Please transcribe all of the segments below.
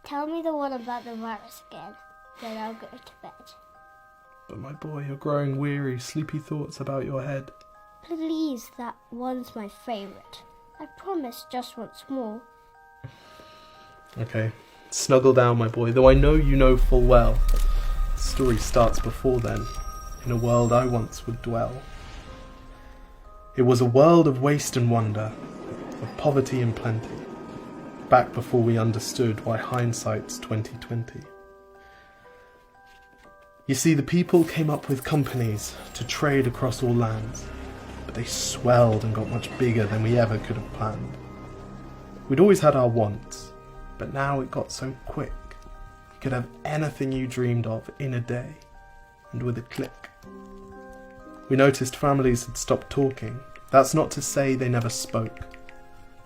Tell me the one about the virus again, then I'll go to bed. But my boy, you're growing weary, sleepy thoughts about your head. Please, that one's my favourite. I promise just once more. Okay, snuggle down, my boy, though I know you know full well. The story starts before then, in a world I once would dwell. It was a world of waste and wonder, of poverty and plenty, back before we understood why hindsight's 2020. You see, the people came up with companies to trade across all lands, but they swelled and got much bigger than we ever could have planned. We'd always had our wants, but now it got so quick. You could have anything you dreamed of in a day, and with a click. We noticed families had stopped talking. That's not to say they never spoke,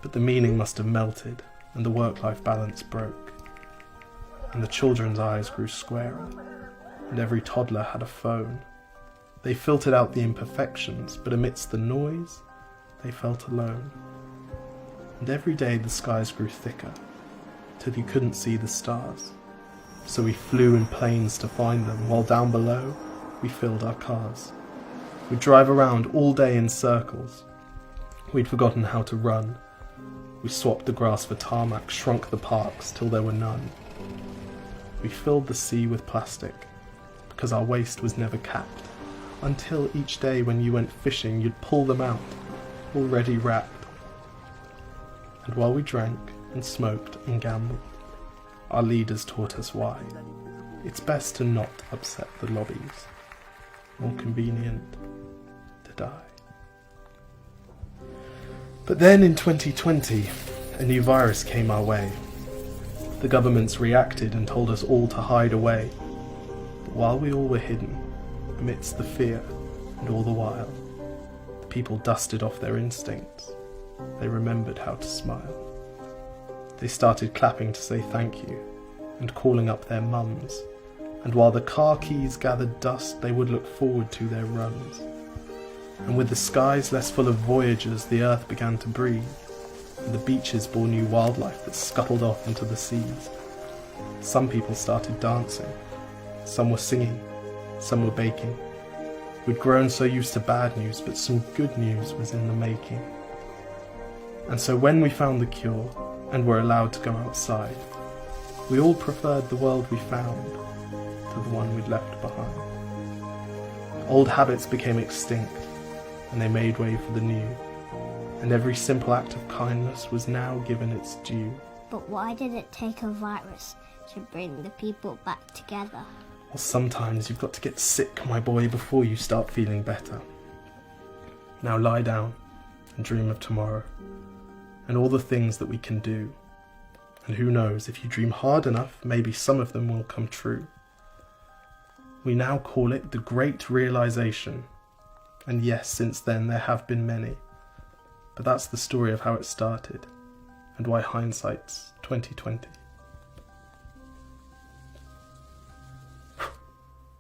but the meaning must have melted, and the work-life balance broke. And the children's eyes grew squarer, and every toddler had a phone. They filtered out the imperfections, but amidst the noise, they felt alone. And every day the skies grew thicker, till you couldn't see the stars. So we flew in planes to find them, while down below, we filled our cars. We'd drive around all day in circles. We'd forgotten how to run. We swapped the grass for tarmac, shrunk the parks till there were none. We filled the sea with plastic, because our waste was never capped, until each day when you went fishing you'd pull them out, already wrapped. And while we drank and smoked and gambled, our leaders taught us why. It's best to not upset the lobbies. More convenient to die. But then in 2020, a new virus came our way. The governments reacted and told us all to hide away. But while we all were hidden, amidst the fear, and all the while, the people dusted off their instincts. They remembered how to smile. They started clapping to say thank you, and calling up their mums. And while the car keys gathered dust, they would look forward to their runs. And with the skies less full of voyagers, the earth began to breathe, and the beaches bore new wildlife that scuttled off into the seas. Some people started dancing, some were singing, some were baking. We'd grown so used to bad news, but some good news was in the making. And so when we found the cure, and were allowed to go outside, we all preferred the world we found to the one we'd left behind. Old habits became extinct, and they made way for the new, and every simple act of kindness was now given its due. But why did it take a virus to bring the people back together? Well, sometimes you've got to get sick, my boy, before you start feeling better. Now lie down and dream of tomorrow, and all the things that we can do. And who knows, if you dream hard enough, maybe some of them will come true. We now call it the Great Realization. And yes, since then there have been many. But that's the story of how it started, and why hindsight's 2020.